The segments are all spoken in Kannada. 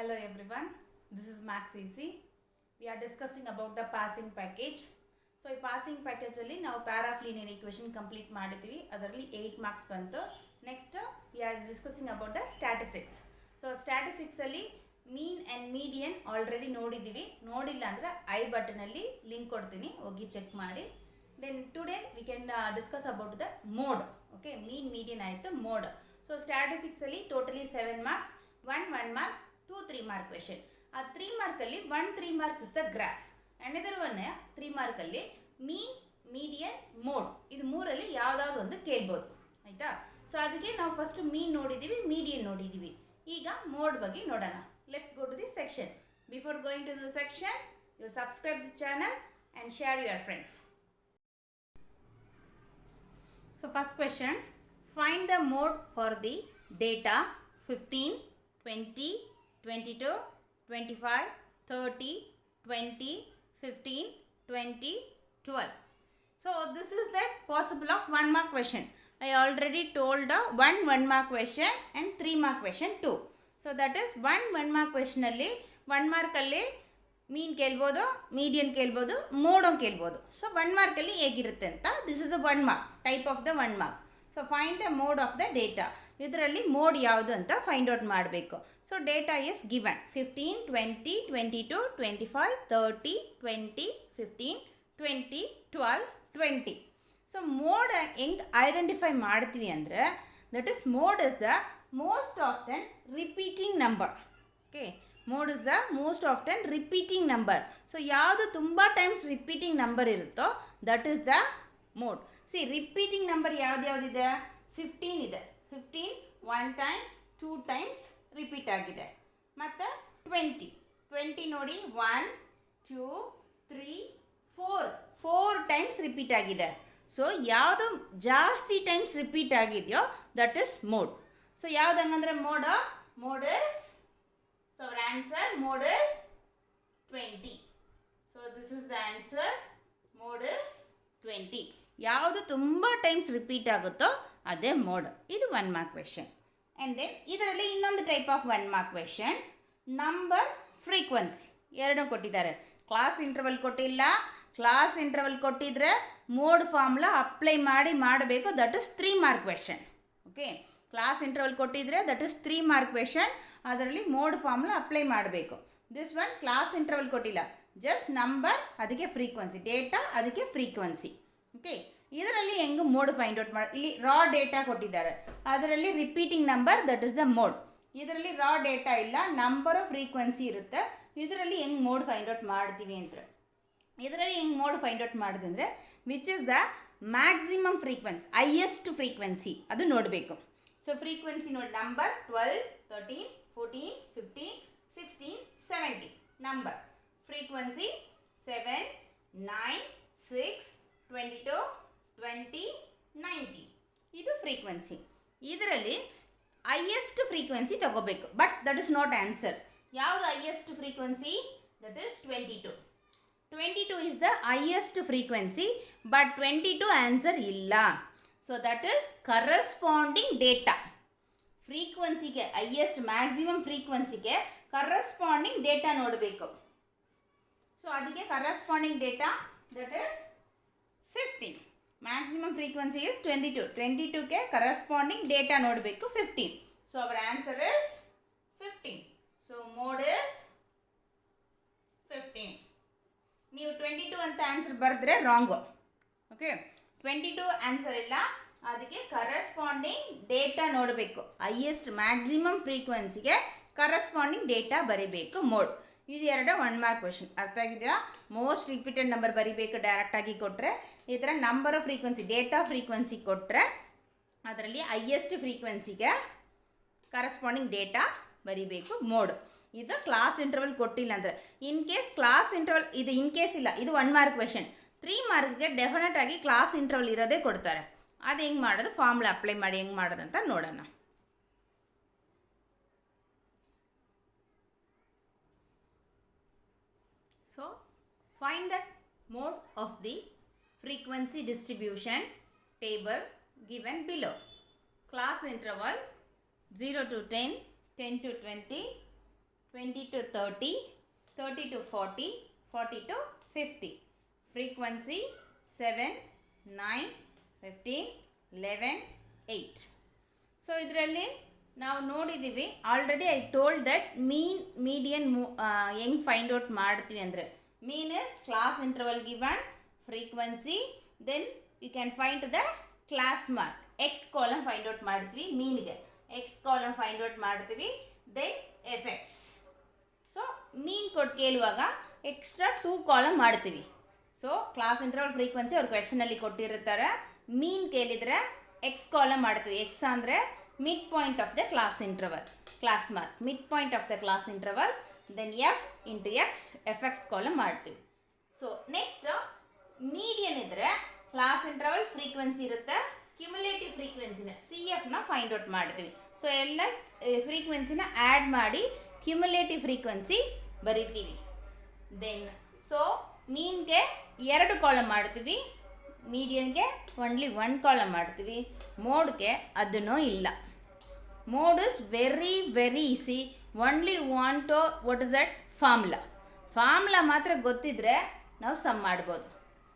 Hello everyone, this is Max EC. We are discussing about the passing package. So ಈ passing package ಅಲ್ಲಿ ನಾವು pair of linear equation complete ಮಾಡಿದ್ವಿ. ಅದರಲ್ಲಿ 8 marks ಬಂತು. Next we are discussing about the statistics. So statistics ಅಲ್ಲಿ mean and median already ನೋಡಿದ್ದೀವಿ. ನೋಡಿಲ್ಲ ಅಂದ್ರೆ I button ಅಲ್ಲಿ ಲಿಂಕ್ ಕೊಡ್ತೀನಿ, ಹೋಗಿ ಚೆಕ್ ಮಾಡಿ. Then today we can discuss about the mode. Okay, mean median ಆಯಿತು mode. So statistics ಅಲ್ಲಿ totally 7 marks, 1 mark, 2 3 mark question. ಆ 3 mark ಅಲ್ಲಿ 3 mark is the graph. Another one 3 mark ಅಲ್ಲಿ mean, median, mode. ಇದು ಮೂರಲ್ಲಿ ಯಾವುದಾದ್ರು ಒಂದು ಕೇಳಬಹುದು ಆಯ್ತಾ. ಸೊ ಅದಕ್ಕೆ ನಾವು ಫಸ್ಟ್ ಮೀನ್ ನೋಡಿದ್ದೀವಿ, ಮೀಡಿಯನ್ ನೋಡಿದ್ದೀವಿ. ಈಗ ಮೋಡ್ ಬಗ್ಗೆ ನೋಡೋಣ. Let's go to the section. Before going to the section, you subscribe the channel and share your friends. So first question, find the mode for the data 15, 20, 22, 25, 30, 20, 15, 20, 12. So this is the possible of 1 mark question. I already told 1 mark question and 3 mark question too. So that is 1 mark question alli 1 mark alli mean ಕೇಳ್ಬೋದು, ಮೀಡಿಯನ್ ಕೇಳ್ಬೋದು, ಮೋಡ್ ಕೇಳ್ಬೋದು. ಸೊ 1 ಮಾರ್ಕಲ್ಲಿ ಹೇಗಿರುತ್ತೆ ಅಂತ, this is a 1 mark, type of the 1 mark. So find the mode of the data. ಇದರಲ್ಲಿ ಮೋಡ್ ಯಾವುದು ಅಂತ ಫೈಂಡ್ ಔಟ್ ಮಾಡಬೇಕು. So data is given 15, 20, 22, 25, 30, 20, 15, 20, 12, 20. So mode ಹೆಂಗೆ ಐಡೆಂಟಿಫೈ ಮಾಡ್ತೀವಿ ಅಂದರೆ, that is mode is the most often repeating number. Okay, mode is the most often repeating number. So ಯಾವುದು ತುಂಬ ಟೈಮ್ಸ್ ರಿಪೀಟಿಂಗ್ ನಂಬರ್ ಇರುತ್ತೋ that is the mode. C repeating number ಯಾವುದಿದೆ? 15 ಇದೆ. 15 1 time 2 times ರಿಪೀಟ್ ಆಗಿದೆ. ಮತ್ತು 20 ನೋಡಿ 1 2 3 4 ಟೈಮ್ಸ್ ರಿಪೀಟ್ ಆಗಿದೆ. ಸೊ ಯಾವುದು ಜಾಸ್ತಿ ಟೈಮ್ಸ್ ರಿಪೀಟ್ ಆಗಿದೆಯೋ ದಟ್ ಇಸ್ ಮೋಡ್. ಸೊ ಯಾವ್ದು ಹಂಗಂದ್ರೆ mode is, so our answer mode is 20. So this is the answer, mode is 20. ಯಾವುದು ತುಂಬ ಟೈಮ್ಸ್ ರಿಪೀಟ್ ಆಗುತ್ತೋ ಅದೇ ಮೋಡ್. ಇದು 1 mark question. ಆ್ಯಂಡ್ ದೆನ್ ಇದರಲ್ಲಿ ಇನ್ನೊಂದು type of 1 mark question, number frequency ಎರಡೂ ಕೊಟ್ಟಿದ್ದಾರೆ. ಕ್ಲಾಸ್ ಇಂಟರ್ವಲ್ ಕೊಟ್ಟಿಲ್ಲ. ಕ್ಲಾಸ್ ಇಂಟರ್ವಲ್ ಕೊಟ್ಟಿದ್ರೆ ಮೋಡ್ ಫಾರ್ಮುಲಾ ಅಪ್ಲೈ ಮಾಡಬೇಕು, that is 3 mark question. Okay, class interval ಕೊಟ್ಟಿದ್ರೆ ದಟ್ ಇಸ್ 3 mark question. ಅದರಲ್ಲಿ ಮೋಡ್ ಫಾರ್ಮುಲಾ ಅಪ್ಲೈ ಮಾಡಬೇಕು. ದಿಸ್ ಒನ್ ಕ್ಲಾಸ್ ಇಂಟರ್ವಲ್ ಕೊಟ್ಟಿಲ್ಲ, ಜಸ್ಟ್ ನಂಬರ್ ಅದಕ್ಕೆ ಫ್ರೀಕ್ವೆನ್ಸಿ, ಡೇಟಾ ಅದಕ್ಕೆ ಫ್ರೀಕ್ವೆನ್ಸಿ. ಓಕೆ, ಇದರಲ್ಲಿ ಹೆಂಗೆ ಮೋಡ್ ಫೈಂಡ್ ಔಟ್ ಮಾಡಿ, ಇಲ್ಲಿ ರಾ ಡೇಟಾ ಕೊಟ್ಟಿದ್ದಾರೆ, ಅದರಲ್ಲಿ repeating number that is the mode. ಇದರಲ್ಲಿ ರಾ ಡೇಟಾ ಇಲ್ಲ, ನಂಬರ್ ಫ್ರೀಕ್ವೆನ್ಸಿ ಇರುತ್ತೆ. ಇದರಲ್ಲಿ ಹೆಂಗೆ ಮೋಡ್ ಫೈಂಡ್ ಔಟ್ ಮಾಡ್ತೀವಿ ಅಂತ, ಇದರಲ್ಲಿ ಹೆಂಗೆ ಮೋಡ್ ಫೈಂಡ್ ಔಟ್ ಮಾಡಿದೆ ಅಂದರೆ which is the maximum frequency, highest frequency ಅದು ನೋಡಬೇಕು. ಸೊ ಫ್ರೀಕ್ವೆನ್ಸಿ ನೋಡಿ, ನಂಬರ್ 12, 13, 14, 15, 16, 17 ನಂಬರ್. ಫ್ರೀಕ್ವೆನ್ಸಿ 7, 9, 6, 22, 20, 90 ಇದು ಫ್ರೀಕ್ವೆನ್ಸಿ. ಇದರಲ್ಲಿ ಹೈಯೆಸ್ಟ್ ಫ್ರೀಕ್ವೆನ್ಸಿ ತಗೋಬೇಕು, but that is not answer. ಯಾವುದು highest frequency? That is 22. 22 is the highest frequency, but 22 answer ಇಲ್ಲ. So that is corresponding data. ಫ್ರೀಕ್ವೆನ್ಸಿಗೆ ಹೈಯೆಸ್ಟ್ ಮ್ಯಾಕ್ಸಿಮಮ್ ಫ್ರೀಕ್ವೆನ್ಸಿಗೆ ಕರಸ್ಪಾಂಡಿಂಗ್ ಡೇಟಾ ನೋಡಬೇಕು. ಸೊ ಅದಕ್ಕೆ corresponding data that is 15. Maximum frequency is 22. 22ಗೆ ಕರಸ್ಪಾಂಡಿಂಗ್ ಡೇಟಾ ನೋಡಬೇಕು 15. So our answer is 15. So mode is 15. ನೀವು 22 ಅಂತ ಆನ್ಸರ್ ಬರೆದ್ರೆ ರಾಂಗು. ಓಕೆ, 22 ಆನ್ಸರ್ ಇಲ್ಲ, ಅದಕ್ಕೆ ಕರಸ್ಪಾಂಡಿಂಗ್ ಡೇಟಾ ನೋಡಬೇಕು. ಹೈಯೆಸ್ಟ್ ಮ್ಯಾಕ್ಸಿಮಮ್ ಫ್ರೀಕ್ವೆನ್ಸಿಗೆ ಕರಸ್ಪಾಂಡಿಂಗ್ ಡೇಟಾ ಬರೀಬೇಕು ಮೋಡ್. ಇದು 1 mark ಕ್ವೆಶನ್. ಅರ್ಥ ಆಗಿದೆಯಾ? ಮೋಸ್ಟ್ ರಿಪೀಟೆಡ್ ನಂಬರ್ ಬರೀಬೇಕು ಡೈರೆಕ್ಟಾಗಿ ಕೊಟ್ಟರೆ. ಈ ಥರ number off frequency, data frequency ಕೊಟ್ಟರೆ ಅದರಲ್ಲಿ ಹೈಯೆಸ್ಟ್ ಫ್ರೀಕ್ವೆನ್ಸಿಗೆ ಕರಸ್ಪಾಂಡಿಂಗ್ ಡೇಟಾ ಬರೀಬೇಕು ಮೋಡ್. ಇದು ಕ್ಲಾಸ್ ಇಂಟರ್ವಲ್ ಕೊಟ್ಟಿಲ್ಲ ಅಂದರೆ, ಇನ್ ಕೇಸ್ ಕ್ಲಾಸ್ ಇಂಟರ್ವಲ್ ಇದು ಇನ್ ಕೇಸ್ ಇಲ್ಲ, ಇದು 1 mark ಕ್ವೆಶನ್. 3 markಗೆ ಡೆಫಿನೆಟ್ ಆಗಿ ಕ್ಲಾಸ್ ಇಂಟರ್ವಲ್ ಇರೋದೇ ಕೊಡ್ತಾರೆ. ಅದು ಹೆಂಗೆ ಮಾಡೋದು, ಫಾರ್ಮುಲಾ ಅಪ್ಲೈ ಮಾಡಿ ಹೆಂಗೆ ಮಾಡೋದು ಅಂತ ನೋಡೋಣ. So find the mode of the frequency distribution table given below. Class interval 0 to 10, 10 to 20, 20 to 30, 30 to 40, 40 to 50. Frequency 7, 9, 15, 11, 8. So ಇದರಲ್ಲಿ ನಾವು ನೋಡಿದ್ದೀವಿ already. I told that median ಹೆಂಗೆ ಫೈಂಡ್ ಔಟ್ ಮಾಡ್ತೀವಿ ಅಂದರೆ, mean is class interval given, frequency, then you can find the class mark. X column find out ಮಾಡ್ತೀವಿ, ಮೀನ್ಗೆ ಎಕ್ಸ್ ಕಾಲಮ್ ಫೈಂಡ್ ಔಟ್ ಮಾಡ್ತೀವಿ, ದೆನ್ ಎಫೆಕ್ಟ್ಸ್. ಸೊ ಮೀನ್ ಕೊಟ್ಟು ಕೇಳುವಾಗ ಎಕ್ಸ್ಟ್ರಾ 2 ಕಾಲಮ್ ಮಾಡ್ತೀವಿ. ಸೊ ಕ್ಲಾಸ್ ಇಂಟರ್ವಲ್ ಫ್ರೀಕ್ವೆನ್ಸಿ ಅವ್ರು ಕ್ವೆಶನಲ್ಲಿ ಕೊಟ್ಟಿರ್ತಾರೆ. ಮೀನ್ ಕೇಳಿದರೆ ಎಕ್ಸ್ ಕಾಲಮ್ ಮಾಡ್ತೀವಿ. ಎಕ್ಸ್ ಅಂದರೆ mid point of the class interval, class mark mid point of the class interval, then F into X, F X column ಮಾಡ್ತೀವಿ. ಸೊ ನೆಕ್ಸ್ಟ್ ಮೀಡಿಯನ್ ಇದ್ದರೆ ಕ್ಲಾಸ್ ಇಂಟರ್ವಲ್ ಫ್ರೀಕ್ವೆನ್ಸಿ ಇರುತ್ತೆ, ಕ್ಯುಮುಲೇಟಿವ್ ಫ್ರೀಕ್ವೆನ್ಸಿನ ಸಿ ಎಫ್ನ ಫೈಂಡ್ ಔಟ್ ಮಾಡ್ತೀವಿ. ಸೊ ಎಲ್ಲ ಫ್ರೀಕ್ವೆನ್ಸಿನ ಆ್ಯಡ್ ಮಾಡಿ ಕ್ಯುಮುಲೇಟಿವ್ ಫ್ರೀಕ್ವೆನ್ಸಿ ಬರಿತೀವಿ. ದೆನ್ ಸೊ ಮೀನ್ಗೆ 2 ಕಾಲಮ್ ಮಾಡ್ತೀವಿ, ಮೀಡಿಯನ್ಗೆ ಓನ್ಲಿ 1 ಕಾಲಮ್ ಮಾಡ್ತೀವಿ, ಮೋಡ್ಗೆ ಅದನ್ನೂ ಇಲ್ಲ. Mode is very very easy. Only want what is that formula ಮಾತ್ರ ಗೊತ್ತಿದ್ರೆ ನಾವು ಸಮ್ ಮಾಡ್ಬೋದು.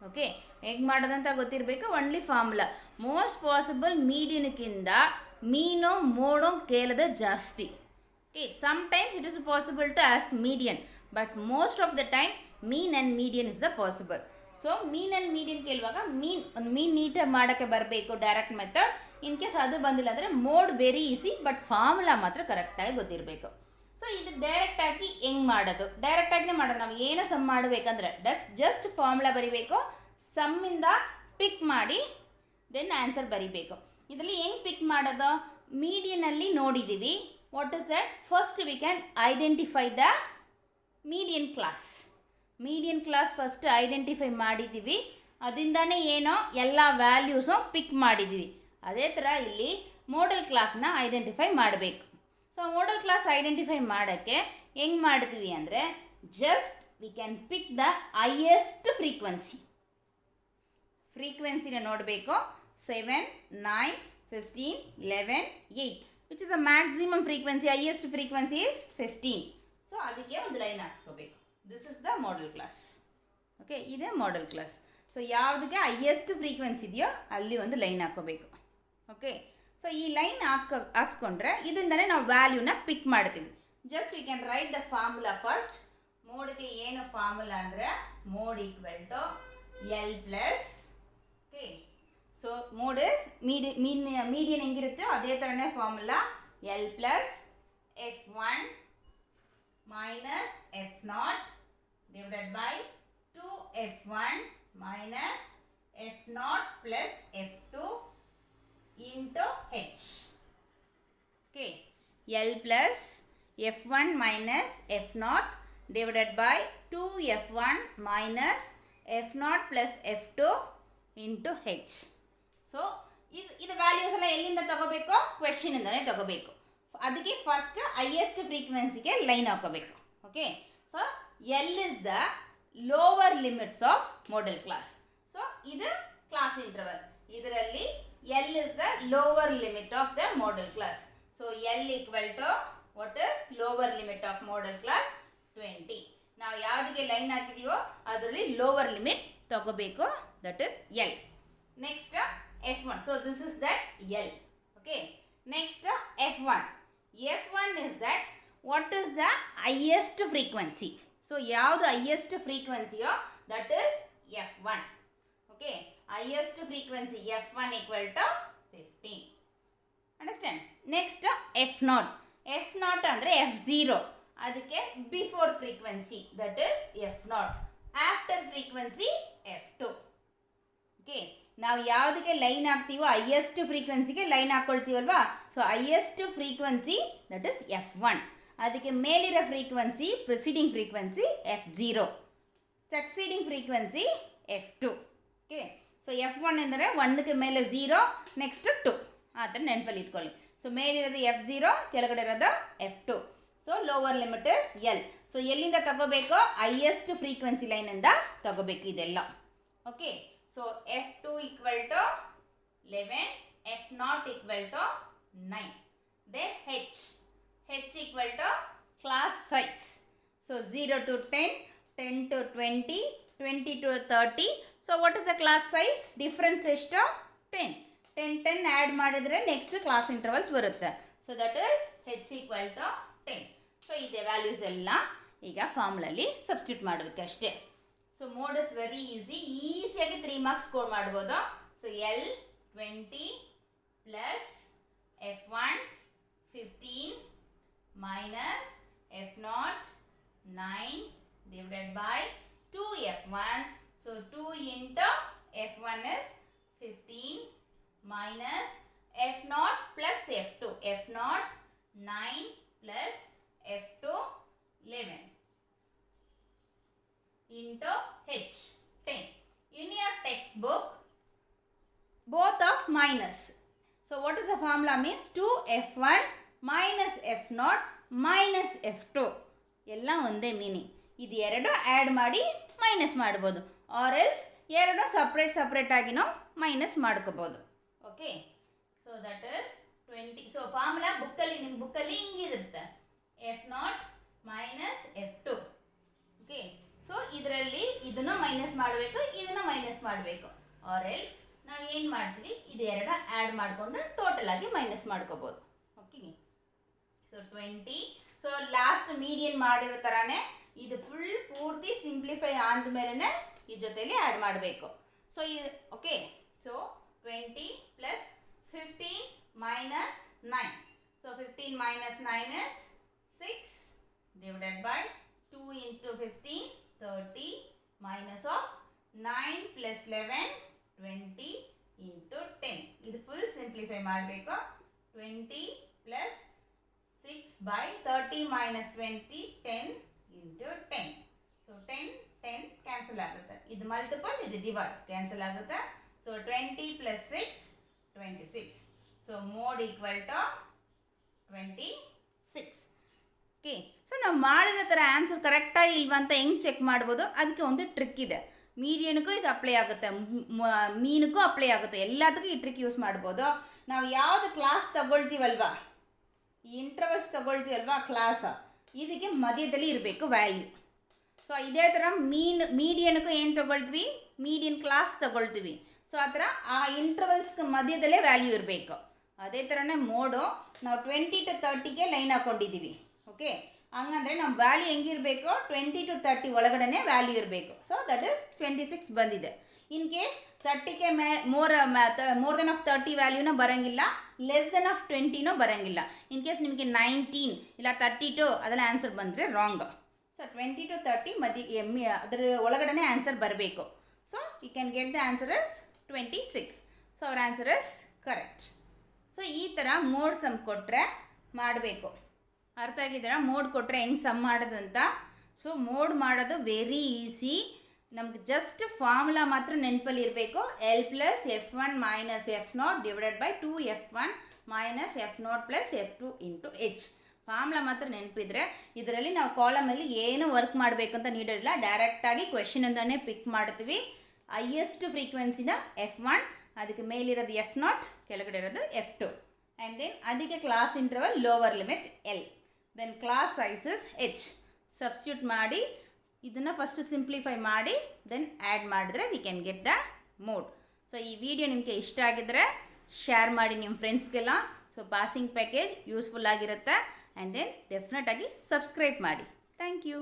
ಓಕೆ, ಹೇಗೆ ಮಾಡೋದಂತ ಗೊತ್ತಿರಬೇಕು. Only formula. ಮೋಸ್ಟ್ ಪಾಸಿಬಲ್ ಮೀಡಿಯನ್ಕಿಂತ ಮೀನೋ ಮೋಡೋ ಕೇಳದ ಜಾಸ್ತಿ. Okay, sometimes it is possible to ask median, but most of the time mean and median is the possible. So mean and median ಕೇಳುವಾಗ ಮೀನ್ ನೀಟಾಗಿ ಮಾಡೋಕ್ಕೆ ಬರಬೇಕು, ಡೈರೆಕ್ಟ್ ಮೆಥಡ್. ಇನ್ ಕೇಸ್ ಅದು ಬಂದಿಲ್ಲ ಅಂದರೆ mode very easy, but formula ಮಾತ್ರ ಕರೆಕ್ಟಾಗಿ ಗೊತ್ತಿರಬೇಕು. ಸೊ ಇದು ಡೈರೆಕ್ಟಾಗಿ ಹೆಂಗೆ ಮಾಡೋದು? ಡೈರೆಕ್ಟಾಗಿನೇ ಮಾಡೋದು. ನಾವು ಏನೋ ಸಮ್ ಮಾಡಬೇಕಂದ್ರೆ ಜಸ್ಟ್ ಫಾರ್ಮುಲಾ ಬರಿಬೇಕು, ಸಮ್ಮಿಂದ ಪಿಕ್ ಮಾಡಿ ದೆನ್ ಆನ್ಸರ್ ಬರಿಬೇಕು. ಇದರಲ್ಲಿ ಹೆಂಗೆ ಪಿಕ್ ಮಾಡೋದು? ಮೀಡಿಯನಲ್ಲಿ ನೋಡಿದ್ದೀವಿ. What is that? First we can identify the median class. Median class first identify ಮಾಡಿದ್ದೀವಿ, ಅದರಿಂದನೇ ಏನೋ ಎಲ್ಲ ವ್ಯಾಲ್ಯೂಸು ಪಿಕ್ ಮಾಡಿದ್ದೀವಿ. ಅದೇ ಥರ ಇಲ್ಲಿ ಮೋಡಲ್ ಕ್ಲಾಸ್ನ ಐಡೆಂಟಿಫೈ ಮಾಡಬೇಕು. ಸೊ ಮೋಡಲ್ ಕ್ಲಾಸ್ ಐಡೆಂಟಿಫೈ ಮಾಡೋಕ್ಕೆ ಹೆಂಗೆ ಮಾಡ್ತೀವಿ ಅಂದರೆ, just we can pick the highest ಫ್ರೀಕ್ವೆನ್ಸಿನ ನೋಡಬೇಕು. 7, 9, 15, 11, 8 which is a maximum frequency. Highest frequency is 15. So ಅದಕ್ಕೆ ಒಂದು ಲೈನ್ ಹಾಕ್ಸ್ಕೋಬೇಕು. This is the model class. Okay, ಇದೇ ಮಾಡೆಲ್ ಕ್ಲಾಸ್. ಸೊ ಯಾವುದಕ್ಕೆ ಹೈಯೆಸ್ಟ್ ಫ್ರೀಕ್ವೆನ್ಸಿ ಇದೆಯೋ ಅಲ್ಲಿ ಒಂದು ಲೈನ್ ಹಾಕೋಬೇಕು. ಓಕೆ, ಸೊ ಈ ಲೈನ್ ಹಾಕ್ಸ್ಕೊಂಡ್ರೆ ಇದರಿಂದನೇ ನಾವು ವ್ಯಾಲ್ಯೂನ ಪಿಕ್ ಮಾಡ್ತೀವಿ. Just we can write the formula first. ಮೋಡ್ಗೆ ಏನು ಫಾರ್ಮುಲಾ ಅಂದರೆ, mode equal to L plus. Okay, so mode is median ಹೆಂಗಿರುತ್ತೋ ಅದೇ ಥರನೇ formula. L plus F1 minus F0 divided by 2F1 minus F0 plus F2 into H. Okay, L plus F1 minus F0 divided by 2F1 minus F0 plus F2 into H. So ಇದು ವ್ಯಾಲ್ಯೂಸ್ ಎಲ್ಲ ಎಲ್ಲಿಂದ ತಗೋಬೇಕು? ಕ್ವೆಶ್ಚನಿಂದನೇ ತಗೋಬೇಕು. ಅದಕ್ಕೆ ಫಸ್ಟ್ ಹೈಯೆಸ್ಟ್ ಫ್ರೀಕ್ವೆನ್ಸಿಗೆ ಲೈನ್ ಹಾಕೋಬೇಕು. Okay, so L is the lower limits of modal class. So ಇದು ಕ್ಲಾಸ್ ಇಂಟರ್ವಲ್. ಇದರಲ್ಲಿ L is the lower limit of the modal class. So L equal to what is lower limit of modal class 20. ನಾವು ಯಾವುದಕ್ಕೆ ಲೈನ್ ಹಾಕಿದೀವೋ ಅದರಲ್ಲಿ ಲೋವರ್ ಲಿಮಿಟ್ ತಗೋಬೇಕು, that is L. Next F1. So this is that L. Okay, next F1. F1 is that what is the highest frequency. So ಯಾವುದು highest frequency that is F1. Okay, highest frequency F1 equal to 15. Understand? Next F0. F0 ಅಂದರೆ F0. ಅದಕ್ಕೆ before frequency that is F0. After frequency F2. Okay, ನಾವು ಯಾವುದಕ್ಕೆ ಲೈನ್ ಹಾಕ್ತೀವೋ ಹೈಯೆಸ್ಟ್ ಫ್ರೀಕ್ವೆನ್ಸಿಗೆ ಲೈನ್ ಹಾಕ್ಕೊಳ್ತೀವಲ್ವಾ. So highest frequency that is F1. ಅದಕ್ಕೆ ಮೇಲಿರೋ frequency preceding frequency F0, succeeding frequency F2. Okay, so F1 ಅಂದರೆ 1ಕ್ಕೆ ಮೇಲೆ 0, ನೆಕ್ಸ್ಟ್ 2, ಆ ಥರ ನೆನಪಲ್ಲಿ ಇಟ್ಕೊಳ್ಳಿ. ಸೊ ಮೇಲಿರೋದು F0, ಕೆಳಗಡೆ ಇರೋದು F2. So lower limit is L. So ಎಲ್ಲಿಂದ ತಗೋಬೇಕು? ಹೈಯೆಸ್ಟ್ ಫ್ರೀಕ್ವೆನ್ಸಿ ಲೈನಿಂದ ತಗೋಬೇಕು ಇದೆಲ್ಲ. Okay, so F2 equal to 11, F0 equal to 9. Then H equal to class size. So 0 to 10, 10 to 20, 20 to 30. So what is the class size? Difference ಎಷ್ಟು 10. 10 10 ಆ್ಯಡ್ ಮಾಡಿದರೆ ನೆಕ್ಸ್ಟ್ ಕ್ಲಾಸ್ ಇಂಟರ್ವಲ್ಸ್ ಬರುತ್ತೆ. So that is h equal to 10. So ಇದೆ ವ್ಯಾಲ್ಯೂಸ್ ಎಲ್ಲ ಈಗ ಫಾರ್ಮುಲಲ್ಲಿ ಸಬ್ಸ್ಟಿಟ್ಯೂಟ್ ಮಾಡಬೇಕು ಅಷ್ಟೇ. ಸೊ ಮೋಡ್ ಇಸ್ ವೆರಿ ಈಸಿಯಾಗಿ 3 ಮಾರ್ಕ್ಸ್ ಸ್ಕೋರ್ ಮಾಡ್ಬೋದು. So L 20 plus F1 15 minus F0 9 divided by 2F1. So 2 into F1 is 15 minus F0 plus F2. F0 9 plus F2 11 into H 10. In your textbook, both of minus. So what is the formula means? 2F1 minus F0 minus F2 ಎಲ್ಲ ಒಂದೇ ಮೀನಿಂಗ್. ಇದು ಎರಡು ಆ್ಯಡ್ ಮಾಡಿ ಮೈನಸ್ ಮಾಡ್ಬೋದು, ಆರ್ ಎಲ್ಸ್ ಎರಡು ಸಪ್ರೇಟ್ ಆಗಿನೋ ಮೈನಸ್ ಮಾಡ್ಕೋಬೋದು. Okay, so that is 20. So formula ನಿಮ್ಮ ಬುಕ್ಕಲ್ಲಿ ಹಿಂಗಿರುತ್ತೆ, F0 minus F2. Okay, so ಇದರಲ್ಲಿ ಇದನ್ನು ಮೈನಸ್ ಮಾಡಬೇಕು, ಇದನ್ನು ಮೈನಸ್ ಮಾಡಬೇಕು, ಆರ್ ಎಲ್ಸ್ ನಾವು ಏನು ಮಾಡ್ತೀವಿ, ಇದೆರಡು ಆ್ಯಡ್ ಮಾಡಿಕೊಂಡು ಟೋಟಲ್ ಆಗಿ ಮೈನಸ್ ಮಾಡ್ಕೋಬೋದು. Okay, so 20. So last median ಮಾಡಿರೋ ಥರನೇ ಇದು ಫುಲ್ ಪೂರ್ತಿ ಸಿಂಪ್ಲಿಫೈ ಆದಮೇಲೆ ಈ ಜೊತೆಲಿ ಆ್ಯಡ್ ಮಾಡಬೇಕು. ಸೊ ಇದು okay, so 20 plus 15 minus 9. So 15 minus 9 is 6 divided by 2 into 15 30 minus of 9 plus 11 20 into 10. ಇದು ಫುಲ್ ಸಿಂಪ್ಲಿಫೈ ಮಾಡಬೇಕು. 20 plus 6 by 30 minus 20 10 into 10. So 10 10 cancel ಆಗುತ್ತೆ, ಇದು ಮಲ್ಟಿಪಲ್ ಇದು ಡಿವೈಡ್ ಕ್ಯಾನ್ಸಲ್ ಆಗುತ್ತೆ. So 20 plus 6 26. So mode equal to 26. Okay, so ನಾವು ಮಾಡಿರೋ ಥರ ಆನ್ಸರ್ ಕರೆಕ್ಟಾಗಿ ಇಲ್ವಾ ಅಂತ ಹೆಂಗೆ ಚೆಕ್ ಮಾಡ್ಬೋದು, ಅದಕ್ಕೆ ಒಂದು ಟ್ರಿಕ್ ಇದೆ. ಮೀಡಿಯನ್ಗೂ ಇದು ಅಪ್ಲೈ ಆಗುತ್ತೆ, ಮೀನಿಗೂ ಅಪ್ಲೈ ಆಗುತ್ತೆ, ಎಲ್ಲದಕ್ಕೂ ಈ ಟ್ರಿಕ್ ಯೂಸ್ ಮಾಡ್ಬೋದು. ನಾವು ಯಾವುದು ಕ್ಲಾಸ್ ತಗೊಳ್ತೀವಲ್ವಾ, ಈ ಇಂಟರ್ವಲ್ಸ್ ತಗೊಳ್ತೀವಲ್ವಾ ಕ್ಲಾಸ್, ಇದಕ್ಕೆ ಮಧ್ಯದಲ್ಲಿ ಇರಬೇಕು ವ್ಯಾಲ್ಯೂ. ಸೊ ಇದೇ ಥರ ಮೀಡಿಯನ್ಗೂ ಏನು ತೊಗೊಳ್ತೀವಿ, ಮೀಡಿಯನ್ ಕ್ಲಾಸ್ ತೊಗೊಳ್ತೀವಿ. ಸೊ ಆ ಥರ ಆ ಇಂಟರ್ವಲ್ಸ್ಗೆ ಮಧ್ಯದಲ್ಲೇ ವ್ಯಾಲ್ಯೂ ಇರಬೇಕು. ಅದೇ ಥರನೇ ಮೋಡು ನಾವು 20 to 30ಗೆ ಲೈನ್ ಹಾಕ್ಕೊಂಡಿದ್ದೀವಿ. ಓಕೆ, ಹಂಗಂದರೆ ನಮ್ಮ ವ್ಯಾಲ್ಯೂ ಹೆಂಗಿರಬೇಕು, 20 to 30 ಒಳಗಡೆ ವ್ಯಾಲ್ಯೂ ಇರಬೇಕು. ಸೊ ದಟ್ ಈಸ್ 26 ಬಂದಿದೆ. ಇನ್ ಕೇಸ್ 30ಗೆ ಮೋರ್ ದೆನ್ ಆಫ್ 30 ವ್ಯಾಲ್ಯೂನ ಬರೋಂಗಿಲ್ಲ, ಲೆಸ್ ದೆನ್ ಆಫ್ 20ನೂ ಬರೋಂಗಿಲ್ಲ. ಇನ್ ಕೇಸ್ ನಿಮಗೆ 19 ಇಲ್ಲ 32 ಅದೆಲ್ಲ ಆನ್ಸರ್ ಬಂದರೆ ರಾಂಗ್. ಸೊ 20 to 30 ಅದರ ಒಳಗಡೆ ಆನ್ಸರ್ ಬರಬೇಕು. So you can get the answer is 26. So our answer is correct. So ಈ ಥರ ಮೋಡ್ ಸಮ್ ಕೊಟ್ಟರೆ ಮಾಡಬೇಕು. ಅರ್ಥ ಆಗಿದ್ದೀರಾ? ಮೋಡ್ ಕೊಟ್ಟರೆ ಹೆಂಗೆ ಸಮ್ ಮಾಡೋದಂತ. ಸೊ ಮೋಡ್ ಮಾಡೋದು ವೆರಿ ಈಸಿ. ನಮ್ಗೆ ಜಸ್ಟ್ ಫಾರ್ಮುಲಾ ಮಾತ್ರ ನೆನಪಲ್ಲಿ ಇರಬೇಕು. L plus F1 minus F0 divided by 2F1 minus F0 plus F2 into H. Formula ಮಾತ್ರ ನೆನಪಿದ್ರೆ ಇದರಲ್ಲಿ ನಾವು ಕಾಲಮಲ್ಲಿ ಏನು ವರ್ಕ್ ಮಾಡಬೇಕಂತ ನೀಡಿರಲಿಲ್ಲ, ಡೈರೆಕ್ಟಾಗಿ ಕ್ವೆಶನಿಂದನೇ ಪಿಕ್ ಮಾಡ್ತೀವಿ. ಹೈಯೆಸ್ಟ್ ಫ್ರೀಕ್ವೆನ್ಸಿನ F1, ಅದಕ್ಕೆ ಮೇಲಿರೋದು F0, ಕೆಳಗಡೆ ಇರೋದು F2. ಆ್ಯಂಡ್ ದೆನ್ ಅದಕ್ಕೆ class interval lower limit L, then class sizes H. Substitute ಮಾಡಿ ಇದನ್ನು ಫಸ್ಟ್ ಸಿಂಪ್ಲಿಫೈ ಮಾಡಿ ದೆನ್ ಆ್ಯಡ್ ಮಾಡಿದ್ರೆ we can get the mode. So ಈ ವಿಡಿಯೋ ನಿಮಗೆ ಇಷ್ಟ ಆಗಿದ್ದರೆ ಶೇರ್ ಮಾಡಿ ನಿಮ್ಮ ಫ್ರೆಂಡ್ಸ್ಗೆಲ್ಲ. ಸೊ ಪಾಸಿಂಗ್ ಪ್ಯಾಕೇಜ್ ಯೂಸ್ಫುಲ್ ಆಗಿರುತ್ತೆ. ಆ್ಯಂಡ್ ದೆನ್ ಡೆಫಿನೆಟಾಗಿ ಸಬ್ಸ್ಕ್ರೈಬ್ ಮಾಡಿ. Thank you.